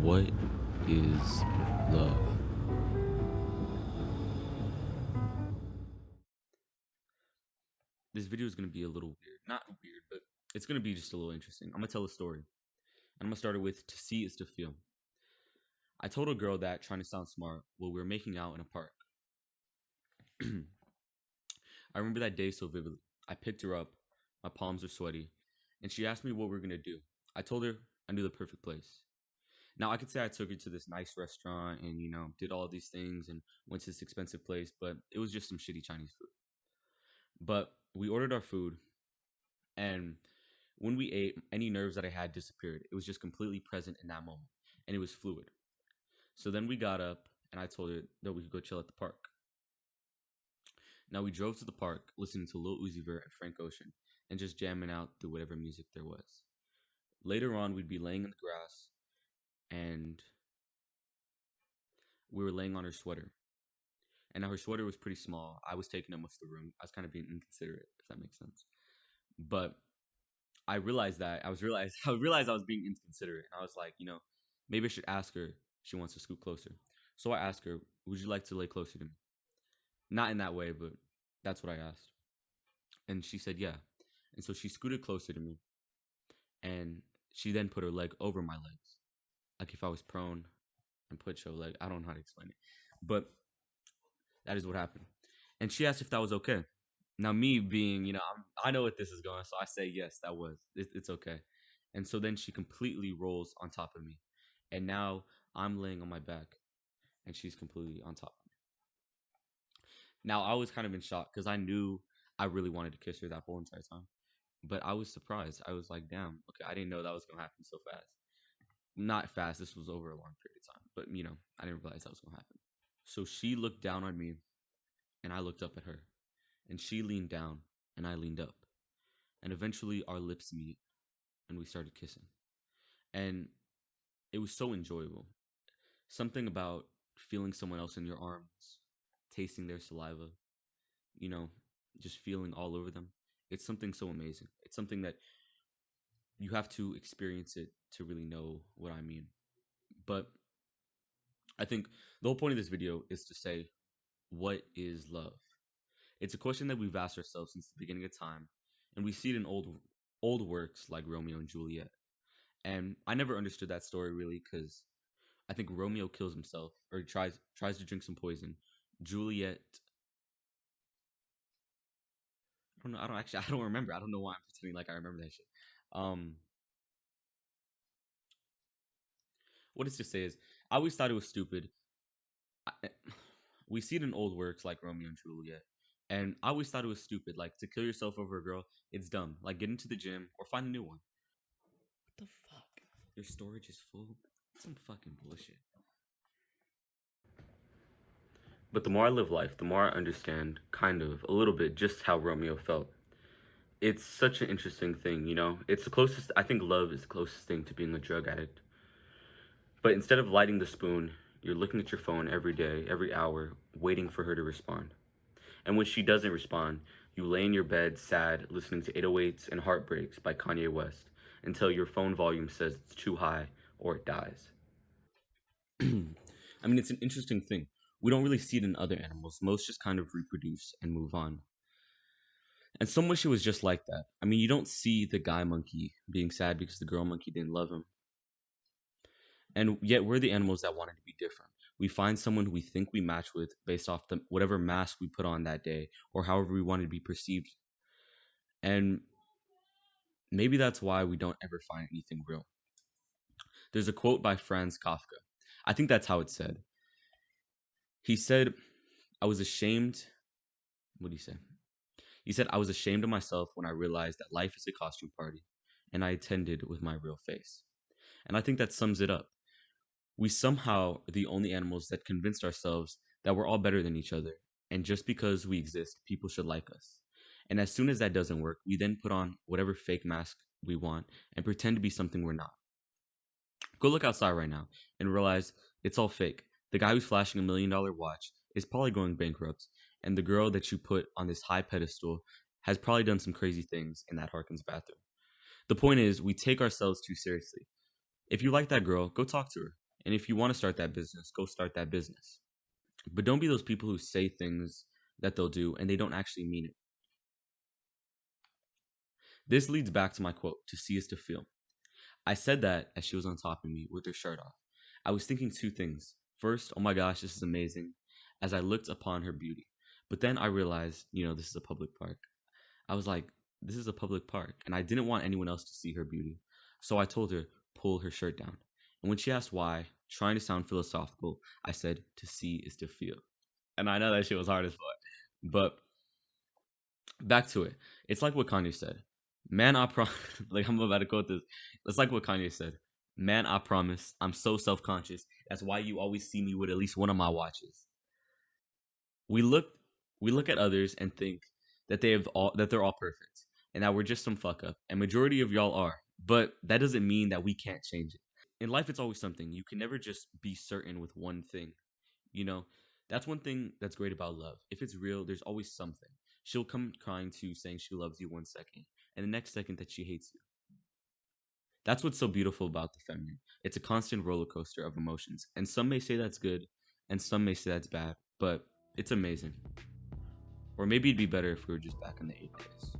What is love? This video is going to be a little weird. Not weird, but it's going to be just a little interesting. I'm going to tell a story. And I'm going to start it with to see is to feel. I told a girl that trying to sound smart while we were making out in a park. I remember that day so vividly. I picked her up. My palms were sweaty. And she asked me what we were going to do. I told her I knew the perfect place. Now, I could say I took her to this nice restaurant and, did all these things and went to this expensive place, but it was just some shitty Chinese food. But we ordered our food, and when we ate, any nerves that I had disappeared. It was just completely present in that moment, and it was fluid. So then we got up, and I told her that we could go chill at the park. Now, we drove to the park, listening to Lil Uzi Vert and Frank Ocean, and just jamming out through whatever music there was. Later on, we'd be laying in the grass, and we were laying on her sweater. And now her sweater was pretty small. I was taking up most of the room. I was kind of being inconsiderate, if that makes sense. But I realized that I realized I was being inconsiderate. And I was like, maybe I should ask her if she wants to scoot closer. So I asked her, would you like to lay closer to me? Not in that way, but that's what I asked. And she said, yeah. And so she scooted closer to me. And she then put her leg over my legs. Like if I was prone and put her leg. I don't know how to explain it. But that is what happened. And she asked if that was okay. Now, me being, I know what this is going, so I say yes, that was. It's okay. And so then she completely rolls on top of me. And now I'm laying on my back, and she's completely on top of me. Now, I was kind of in shock because I knew I really wanted to kiss her that whole entire time. But I was surprised. I was like, damn, okay, I didn't know that was going to happen so fast. Not fast, this was over a long period of time. But, I didn't realize that was going to happen. So she looked down on me, and I looked up at her. And she leaned down, and I leaned up. And eventually our lips meet, and we started kissing. And it was so enjoyable. Something about feeling someone else in your arms, tasting their saliva, just feeling all over them. It's something so amazing. It's something that you have to experience it to really know what I mean. But I think the whole point of this video is to say, what is love? It's a question that we've asked ourselves since the beginning of time, and we see it in old works like Romeo and Juliet. And I never understood that story really because I think Romeo kills himself or tries to drink some poison. Juliet, I don't know. I don't remember. I don't know why I'm pretending like I remember that shit. What it's to say is, I always thought it was stupid. We see it in old works like Romeo and Juliet. And I always thought it was stupid. Like, to kill yourself over a girl, it's dumb. Like, get into the gym or find a new one. What the fuck? Your storage is full? That's some fucking bullshit. But the more I live life, the more I understand, kind of, a little bit, just how Romeo felt. It's such an interesting thing, It's the closest, I think love is the closest thing to being a drug addict. But instead of lighting the spoon, you're looking at your phone every day, every hour, waiting for her to respond. And when she doesn't respond, you lay in your bed sad, listening to 808s and Heartbreaks by Kanye West until your phone volume says it's too high or it dies. I mean, it's an interesting thing. We don't really see it in other animals. Most just kind of reproduce and move on. And some wish it was just like that. I mean, you don't see the guy monkey being sad because the girl monkey didn't love him. And yet we're the animals that wanted to be different. We find someone who we think we match with based off whatever mask we put on that day or however we wanted to be perceived. And maybe that's why we don't ever find anything real. There's a quote by Franz Kafka. I think that's how it's said. He said, I was ashamed. What did he say? He said, I was ashamed of myself when I realized that life is a costume party and I attended with my real face. And I think that sums it up. We somehow are the only animals that convinced ourselves that we're all better than each other. And just because we exist, people should like us. And as soon as that doesn't work, we then put on whatever fake mask we want and pretend to be something we're not. Go look outside right now and realize it's all fake. The guy who's flashing $1 million watch is probably going bankrupt. And the girl that you put on this high pedestal has probably done some crazy things in that Harkins bathroom. The point is, we take ourselves too seriously. If you like that girl, go talk to her. And if you want to start that business, go start that business. But don't be those people who say things that they'll do and they don't actually mean it. This leads back to my quote, to see is to feel. I said that as she was on top of me with her shirt off. I was thinking two things. First, oh my gosh, this is amazing, as I looked upon her beauty. But then I realized, this is a public park. I was like, this is a public park, and I didn't want anyone else to see her beauty. So I told her, pull her shirt down. And when she asked why, trying to sound philosophical, I said, to see is to feel. And I know that shit was hard as fuck. But back to it. It's like what Kanye said. Man, I promise. Like, I'm about to quote this. It's like what Kanye said. Man, I promise. I'm so self conscious. That's why you always see me with at least one of my watches. We look, we look at others and think that they're all perfect, and that we're just some fuck up. And majority of y'all are, but that doesn't mean that we can't change it. In life, it's always something. You can never just be certain with one thing. You know, that's one thing that's great about love. If it's real, there's always something. She'll come crying to you saying she loves you 1 second, and the next second that she hates you. That's what's so beautiful about the feminine. It's a constant roller coaster of emotions. And some may say that's good, and some may say that's bad, but it's amazing. Or maybe it'd be better if we were just back in the 8 days.